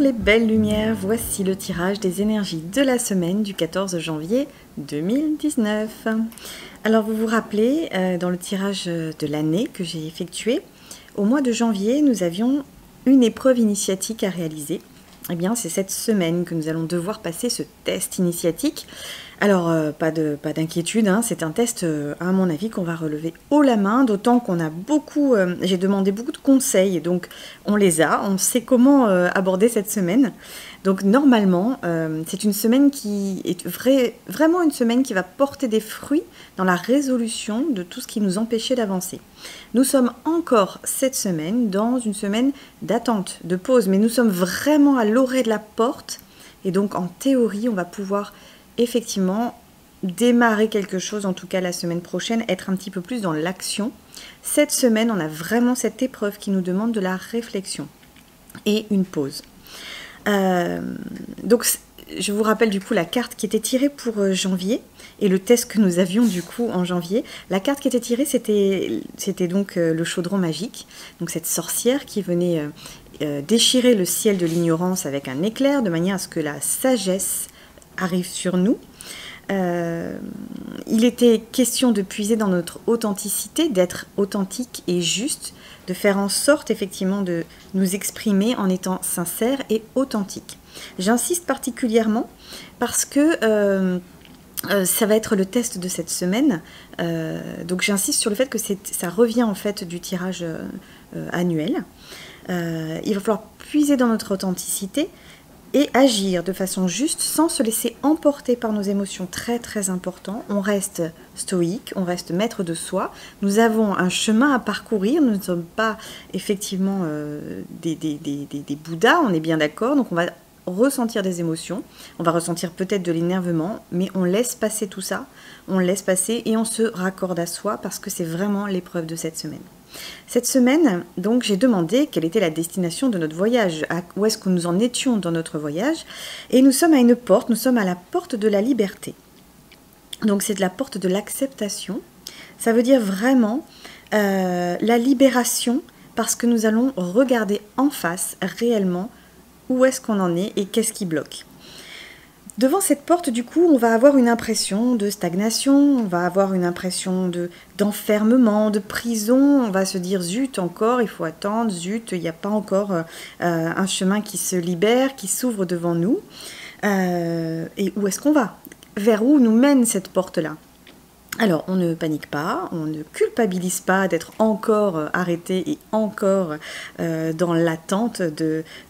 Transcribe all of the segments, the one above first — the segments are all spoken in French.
les belles lumières, voici le tirage des énergies de la semaine du 14 janvier 2019. Alors vous vous rappelez, dans le tirage de l'année que j'ai effectué, au mois de janvier, nous avions une épreuve initiatique à réaliser. Eh bien, c'est cette semaine que nous allons devoir passer ce test initiatique. Alors, pas d'inquiétude, hein, c'est un test, à mon avis, qu'on va relever haut la main, d'autant qu'on a beaucoup... j'ai demandé beaucoup de conseils, donc on les a, on sait comment aborder cette semaine. Donc normalement, c'est une semaine qui est vraiment une semaine qui va porter des fruits dans la résolution de tout ce qui nous empêchait d'avancer. Nous sommes encore cette semaine dans une semaine d'attente, de pause, mais nous sommes vraiment à l'orée de la porte, et donc en théorie, on va pouvoir effectivement démarrer quelque chose, en tout cas la semaine prochaine, être un petit peu plus dans l'action. Cette semaine, on a vraiment cette épreuve qui nous demande de la réflexion et une pause. Donc je vous rappelle du coup la carte qui était tirée pour janvier et le test que nous avions du coup en janvier. La carte qui était tirée, c'était donc le chaudron magique, donc cette sorcière qui venait déchirer le ciel de l'ignorance avec un éclair de manière à ce que la sagesse arrive sur nous. Il était question de puiser dans notre authenticité, d'être authentique et juste, de faire en sorte effectivement de nous exprimer en étant sincère et authentique. J'insiste particulièrement parce que ça va être le test de cette semaine, donc j'insiste sur le fait que ça revient en fait du tirage annuel. Il va falloir puiser dans notre authenticité et agir de façon juste sans se laisser emporter par nos émotions, très très important. On reste stoïque, on reste maître de soi. Nous avons un chemin à parcourir, nous ne sommes pas effectivement des Bouddhas, on est bien d'accord. Donc on va ressentir des émotions, on va ressentir peut-être de l'énervement, mais on laisse passer tout ça, on laisse passer et on se raccorde à soi parce que c'est vraiment l'épreuve de cette semaine. Cette semaine, donc, j'ai demandé quelle était la destination de notre voyage, où est-ce que nous en étions dans notre voyage, et nous sommes à une porte, nous sommes à la porte de la liberté. Donc c'est la porte de l'acceptation, ça veut dire vraiment la libération, parce que nous allons regarder en face réellement où est-ce qu'on en est et qu'est-ce qui bloque. Devant cette porte, du coup, on va avoir une impression de stagnation, on va avoir une impression d'enfermement, de prison. On va se dire, zut, encore, il faut attendre, zut, il n'y a pas encore un chemin qui se libère, qui s'ouvre devant nous. Et où est-ce qu'on va? Vers où nous mène cette porte-là? Alors, on ne panique pas, on ne culpabilise pas d'être encore arrêté et encore dans l'attente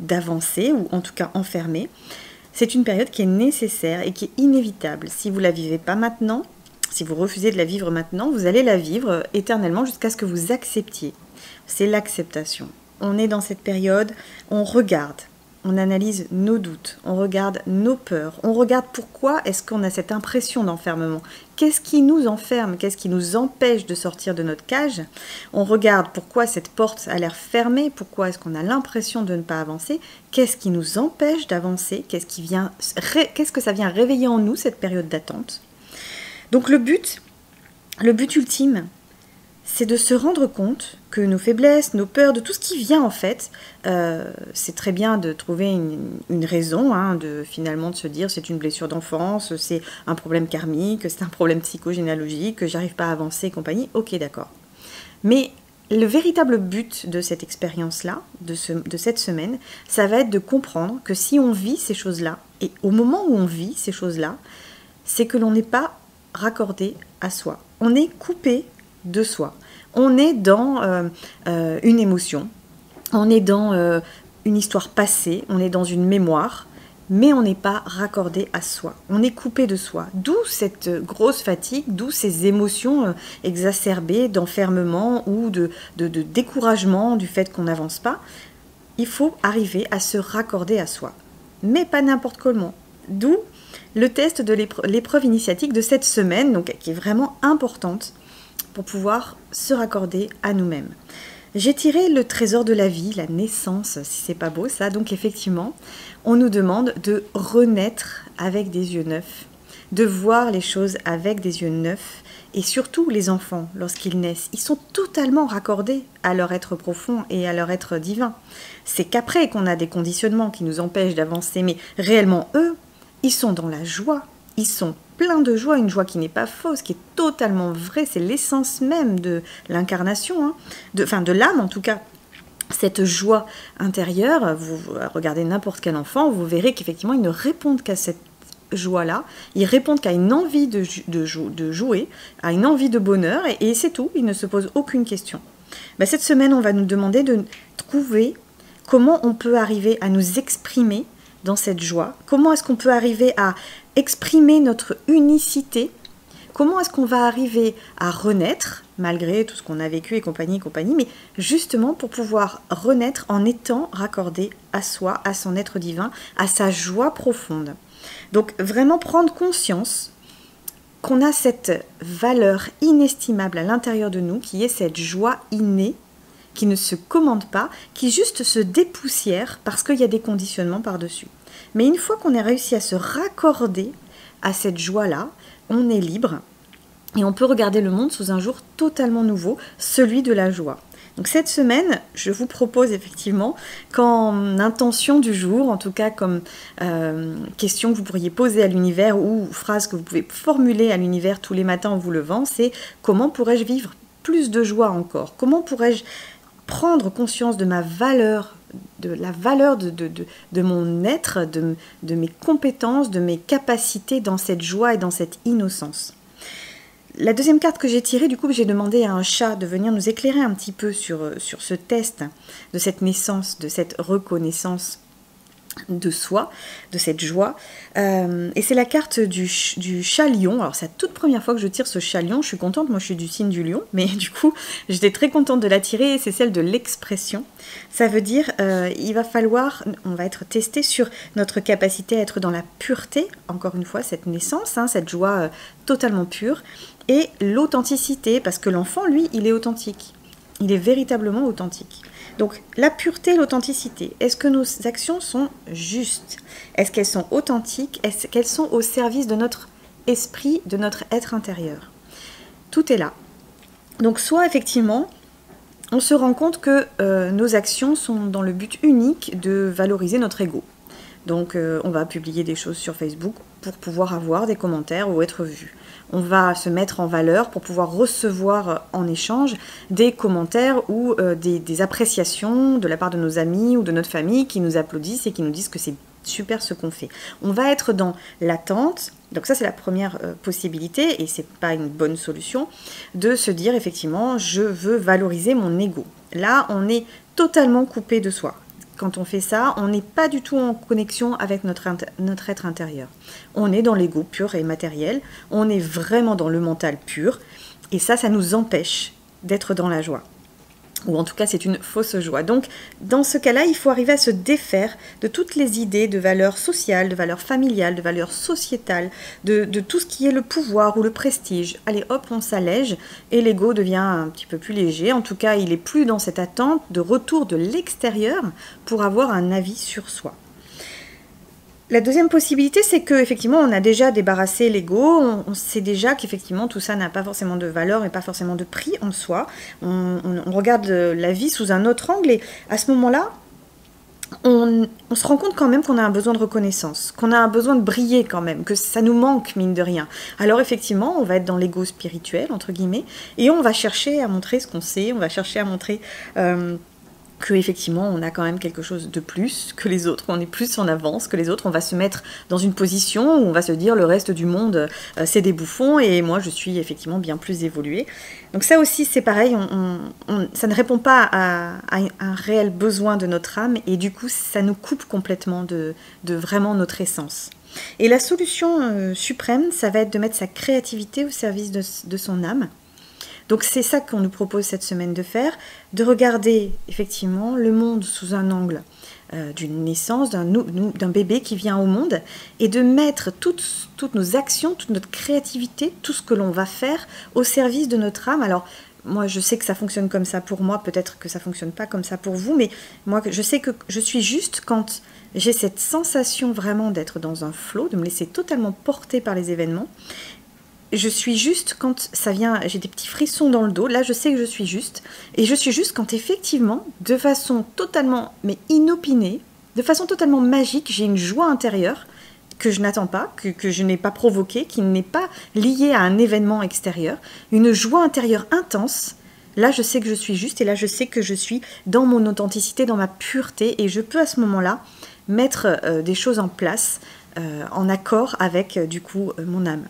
d'avancer, ou en tout cas enfermé. C'est une période qui est nécessaire et qui est inévitable. Si vous ne la vivez pas maintenant, si vous refusez de la vivre maintenant, vous allez la vivre éternellement jusqu'à ce que vous acceptiez. C'est l'acceptation. On est dans cette période, on regarde, on analyse nos doutes, on regarde nos peurs, on regarde pourquoi est-ce qu'on a cette impression d'enfermement. Qu'est-ce qui nous enferme? Qu'est-ce qui nous empêche de sortir de notre cage? On regarde pourquoi cette porte a l'air fermée, pourquoi est-ce qu'on a l'impression de ne pas avancer? Qu'est-ce qui nous empêche d'avancer? Qu'est-ce que ça vient réveiller en nous, cette période d'attente? Donc le but ultime, c'est de se rendre compte que nos faiblesses, nos peurs, de tout ce qui vient en fait, c'est très bien de trouver une raison, hein, finalement de se dire c'est une blessure d'enfance, c'est un problème karmique, c'est un problème psychogénéalogique, que j'arrive pas à avancer et compagnie, ok d'accord. Mais le véritable but de cette expérience-là, de cette semaine, ça va être de comprendre que si on vit ces choses-là, et au moment où on vit ces choses-là, c'est que l'on n'est pas raccordé à soi. On est coupé de soi. On est dans une émotion, on est dans une histoire passée, on est dans une mémoire, mais on n'est pas raccordé à soi. On est coupé de soi. D'où cette grosse fatigue, d'où ces émotions exacerbées d'enfermement ou de découragement du fait qu'on n'avance pas. Il faut arriver à se raccorder à soi, mais pas n'importe comment. D'où le test de l'épreuve initiatique de cette semaine, donc, qui est vraiment importante, pour pouvoir se raccorder à nous-mêmes. J'ai tiré le trésor de la vie, la naissance, si c'est pas beau ça. Donc effectivement, on nous demande de renaître avec des yeux neufs, de voir les choses avec des yeux neufs. Et surtout les enfants, lorsqu'ils naissent, ils sont totalement raccordés à leur être profond et à leur être divin. C'est qu'après qu'on a des conditionnements qui nous empêchent d'avancer, mais réellement eux, ils sont dans la joie, ils sont pleins de joie, une joie qui n'est pas fausse, qui est totalement vraie, c'est l'essence même de l'incarnation, hein, de l'âme en tout cas. Cette joie intérieure, vous regardez n'importe quel enfant, vous verrez qu'effectivement ils ne répondent qu'à cette joie-là, ils répondent qu'à une envie de jouer, à une envie de bonheur, et c'est tout, ils ne se posent aucune question. Ben, cette semaine, on va nous demander de trouver comment on peut arriver à nous exprimer dans cette joie, comment est-ce qu'on peut arriver à exprimer notre unicité, comment est-ce qu'on va arriver à renaître, malgré tout ce qu'on a vécu et compagnie, mais justement pour pouvoir renaître en étant raccordé à soi, à son être divin, à sa joie profonde. Donc vraiment prendre conscience qu'on a cette valeur inestimable à l'intérieur de nous, qui est cette joie innée, qui ne se commande pas, qui juste se dépoussière parce qu'il y a des conditionnements par-dessus. Mais une fois qu'on a réussi à se raccorder à cette joie-là, on est libre et on peut regarder le monde sous un jour totalement nouveau, celui de la joie. Donc cette semaine, je vous propose effectivement qu'en intention du jour, en tout cas comme question que vous pourriez poser à l'univers ou phrase que vous pouvez formuler à l'univers tous les matins en vous levant, c'est comment pourrais-je vivre plus de joie encore? Comment pourrais-je prendre conscience de ma valeur, de la valeur de mon être, de mes compétences, de mes capacités dans cette joie et dans cette innocence? La deuxième carte que j'ai tirée, du coup, j'ai demandé à un chat de venir nous éclairer un petit peu sur ce test de cette naissance, de cette reconnaissance de soi, de cette joie. Et c'est la carte du chat lion. Alors c'est la toute première fois que je tire ce chat lion. Je suis contente, moi je suis du signe du lion, mais du coup j'étais très contente de la tirer. C'est celle de l'expression. Ça veut dire il va falloir, on va être testé sur notre capacité à être dans la pureté, encore une fois cette naissance, hein, cette joie totalement pure, et l'authenticité, parce que l'enfant lui il est authentique, il est véritablement authentique. Donc la pureté, l'authenticité, est-ce que nos actions sont justes? Est-ce qu'elles sont authentiques? Est-ce qu'elles sont au service de notre esprit, de notre être intérieur? Tout est là. Donc soit effectivement, on se rend compte que nos actions sont dans le but unique de valoriser notre ego. Donc on va publier des choses sur Facebook pour pouvoir avoir des commentaires ou être vu. On va se mettre en valeur pour pouvoir recevoir en échange des commentaires ou des appréciations de la part de nos amis ou de notre famille qui nous applaudissent et qui nous disent que c'est super ce qu'on fait. On va être dans l'attente, donc ça c'est la première possibilité et c'est pas une bonne solution, de se dire effectivement je veux valoriser mon ego. Là on est totalement coupé de soi. Quand on fait ça, on n'est pas du tout en connexion avec notre être intérieur. On est dans l'ego pur et matériel, on est vraiment dans le mental pur, et ça nous empêche d'être dans la joie. Ou en tout cas, c'est une fausse joie. Donc, dans ce cas-là, il faut arriver à se défaire de toutes les idées de valeurs sociales, de valeurs familiales, de valeurs sociétales, de tout ce qui est le pouvoir ou le prestige. Allez, hop, on s'allège et l'ego devient un petit peu plus léger. En tout cas, il n'est plus dans cette attente de retour de l'extérieur pour avoir un avis sur soi. La deuxième possibilité, c'est qu'effectivement, on a déjà débarrassé l'ego, on sait déjà qu'effectivement, tout ça n'a pas forcément de valeur et pas forcément de prix en soi. On regarde la vie sous un autre angle et à ce moment-là, on se rend compte quand même qu'on a un besoin de reconnaissance, qu'on a un besoin de briller quand même, que ça nous manque mine de rien. Alors effectivement, on va être dans l'ego spirituel, entre guillemets, et on va chercher à montrer ce qu'on sait, on va chercher à montrer qu'effectivement on a quand même quelque chose de plus que les autres, qu'on est plus en avance que les autres, on va se mettre dans une position où on va se dire le reste du monde c'est des bouffons et moi je suis effectivement bien plus évoluée. Donc ça aussi c'est pareil, ça ne répond pas à un réel besoin de notre âme et du coup ça nous coupe complètement de vraiment notre essence. Et la solution suprême, ça va être de mettre sa créativité au service de son âme. Donc c'est ça qu'on nous propose cette semaine de faire, de regarder effectivement le monde sous un angle d'une naissance, d'un bébé qui vient au monde, et de mettre toutes nos actions, toute notre créativité, tout ce que l'on va faire au service de notre âme. Alors moi je sais que ça fonctionne comme ça pour moi, peut-être que ça ne fonctionne pas comme ça pour vous, mais moi je sais que je suis juste quand J'ai cette sensation vraiment d'être dans un flow, de me laisser totalement porter par les événements. Je suis juste quand ça vient, j'ai des petits frissons dans le dos, là je sais que je suis juste. Et je suis juste quand effectivement, de façon totalement, mais inopinée, de façon totalement magique, j'ai une joie intérieure que je n'attends pas, que je n'ai pas provoquée, qui n'est pas liée à un événement extérieur. Une joie intérieure intense. Là, je sais que je suis juste et là, je sais que je suis dans mon authenticité, dans ma pureté. Et je peux à ce moment-là mettre des choses en place en accord avec, du coup, mon âme.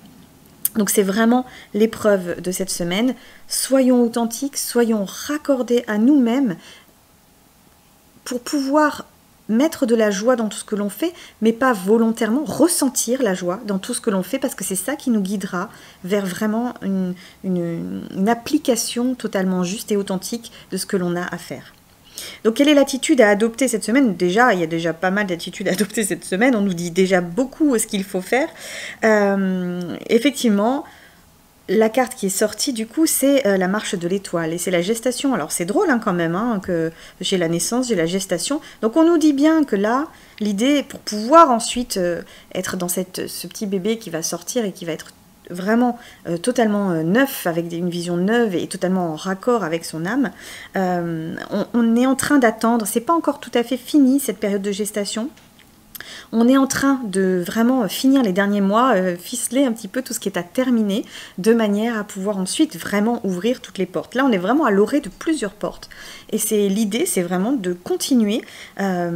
Donc c'est vraiment l'épreuve de cette semaine. Soyons authentiques, soyons raccordés à nous-mêmes pour pouvoir mettre de la joie dans tout ce que l'on fait, mais pas volontairement ressentir la joie dans tout ce que l'on fait, parce que c'est ça qui nous guidera vers vraiment une application totalement juste et authentique de ce que l'on a à faire. Donc quelle est l'attitude à adopter cette semaine? Déjà, il y a déjà pas mal d'attitudes à adopter cette semaine, on nous dit déjà beaucoup ce qu'il faut faire. Effectivement, la carte qui est sortie, du coup, c'est la marche de l'étoile et c'est la gestation. Alors, c'est drôle quand même, que j'ai la naissance, j'ai la gestation. Donc, on nous dit bien que là, l'idée, pour pouvoir ensuite être dans ce petit bébé qui va sortir et qui va être vraiment totalement neuf, avec une vision neuve et totalement en raccord avec son âme, on est en train d'attendre. C'est pas encore tout à fait fini, cette période de gestation. On est en train de vraiment finir les derniers mois, ficeler un petit peu tout ce qui est à terminer, de manière à pouvoir ensuite vraiment ouvrir toutes les portes. Là, on est vraiment à l'orée de plusieurs portes. Et l'idée, c'est vraiment de continuer à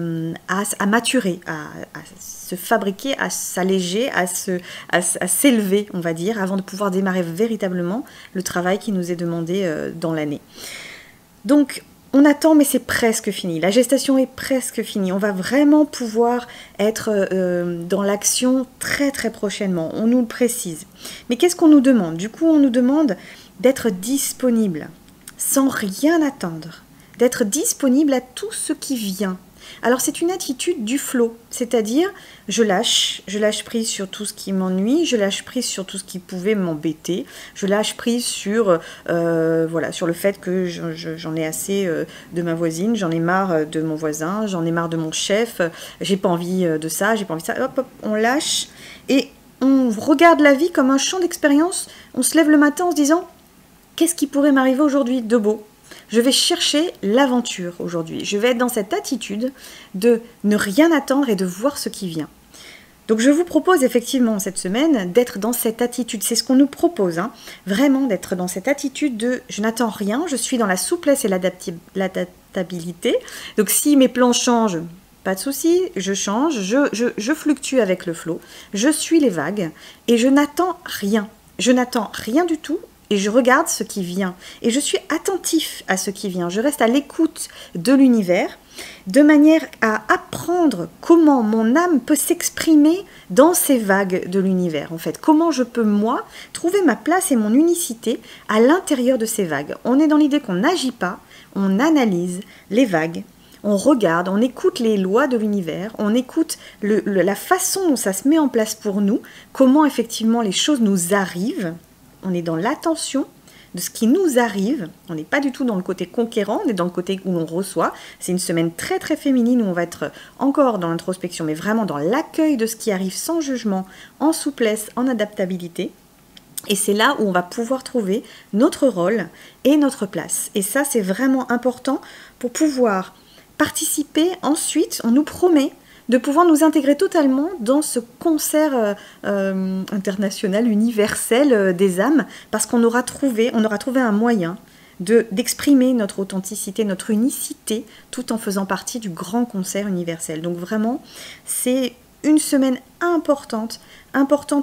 maturer, à se fabriquer, à s'alléger, à s'élever, on va dire, avant de pouvoir démarrer véritablement le travail qui nous est demandé dans l'année. Donc, on attend, mais c'est presque fini. La gestation est presque finie. On va vraiment pouvoir être dans l'action très très prochainement. On nous le précise. Mais qu'est-ce qu'on nous demande? Du coup, on nous demande d'être disponible, sans rien attendre. D'être disponible à tout ce qui vient. Alors c'est une attitude du flow, c'est-à-dire je lâche prise sur tout ce qui m'ennuie, je lâche prise sur tout ce qui pouvait m'embêter, je lâche prise sur, sur le fait que j'en ai assez de ma voisine, j'en ai marre de mon voisin, j'en ai marre de mon chef, j'ai pas envie de ça, j'ai pas envie de ça, hop, hop, on lâche et on regarde la vie comme un champ d'expérience, on se lève le matin en se disant qu'est-ce qui pourrait m'arriver aujourd'hui de beau? Je vais chercher l'aventure aujourd'hui. Je vais être dans cette attitude de ne rien attendre et de voir ce qui vient. Donc je vous propose effectivement cette semaine d'être dans cette attitude. C'est ce qu'on nous propose, vraiment d'être dans cette attitude de je n'attends rien, je suis dans la souplesse et l'adaptabilité. Donc si mes plans changent, pas de souci, je change, je fluctue avec le flot, je suis les vagues et je n'attends rien. Je n'attends rien du tout. Et je regarde ce qui vient. Et je suis attentif à ce qui vient. Je reste à l'écoute de l'univers, de manière à apprendre comment mon âme peut s'exprimer dans ces vagues de l'univers. En fait, comment je peux, moi, trouver ma place et mon unicité à l'intérieur de ces vagues. On est dans l'idée qu'on n'agit pas, on analyse les vagues. On regarde, on écoute les lois de l'univers, on écoute la façon dont ça se met en place pour nous, comment effectivement les choses nous arrivent. On est dans l'attention de ce qui nous arrive. On n'est pas du tout dans le côté conquérant, on est dans le côté où on reçoit. C'est une semaine très très féminine où on va être encore dans l'introspection, mais vraiment dans l'accueil de ce qui arrive sans jugement, en souplesse, en adaptabilité. Et c'est là où on va pouvoir trouver notre rôle et notre place. Et ça, c'est vraiment important pour pouvoir participer. Ensuite, on nous promet de pouvoir nous intégrer totalement dans ce concert international, universel des âmes, parce qu'on aura trouvé un moyen d'exprimer notre authenticité, notre unicité, tout en faisant partie du grand concert universel. Donc vraiment, c'est une semaine importante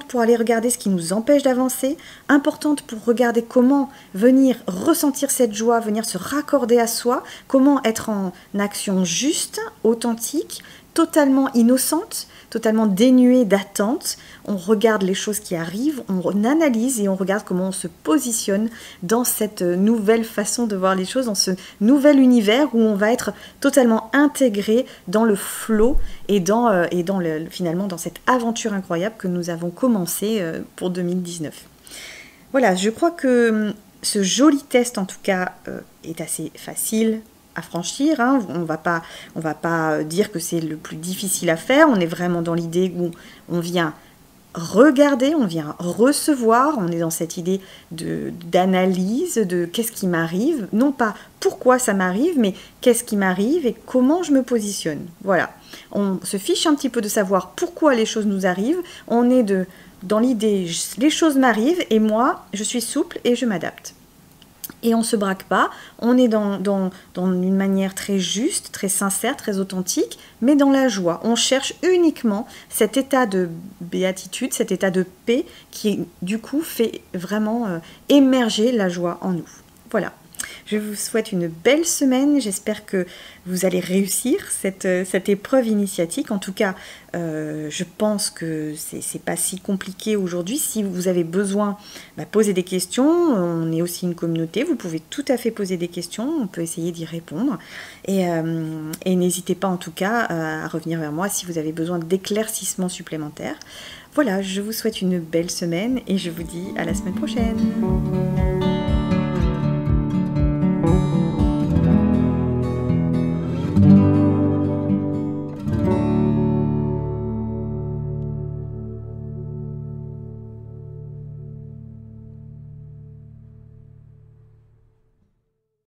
pour aller regarder ce qui nous empêche d'avancer, importante pour regarder comment venir ressentir cette joie, venir se raccorder à soi, comment être en action juste, authentique, totalement innocente, totalement dénuée d'attente. On regarde les choses qui arrivent, on analyse et on regarde comment on se positionne dans cette nouvelle façon de voir les choses, dans ce nouvel univers où on va être totalement intégré dans le flow et finalement dans cette aventure incroyable que nous avons commencé pour 2019. Voilà, je crois que ce joli test en tout cas est assez facile, à franchir, hein. On va pas dire que c'est le plus difficile à faire. On est vraiment dans l'idée où on vient regarder, on vient recevoir, on est dans cette idée d'analyse de qu'est-ce qui m'arrive, non pas pourquoi ça m'arrive, mais qu'est-ce qui m'arrive et comment je me positionne. Voilà, on se fiche un petit peu de savoir pourquoi les choses nous arrivent, on est dans l'idée, les choses m'arrivent et moi, je suis souple et je m'adapte. Et on ne se braque pas, on est dans une manière très juste, très sincère, très authentique, mais dans la joie. On cherche uniquement cet état de béatitude, cet état de paix qui, du coup, fait vraiment émerger la joie en nous. Voilà. Je vous souhaite une belle semaine, j'espère que vous allez réussir cette épreuve initiatique. En tout cas, je pense que c'est pas si compliqué aujourd'hui. Si vous avez besoin, posez des questions. On est aussi une communauté, vous pouvez tout à fait poser des questions, on peut essayer d'y répondre. Et n'hésitez pas en tout cas à revenir vers moi si vous avez besoin d'éclaircissements supplémentaires. Voilà, je vous souhaite une belle semaine et je vous dis à la semaine prochaine.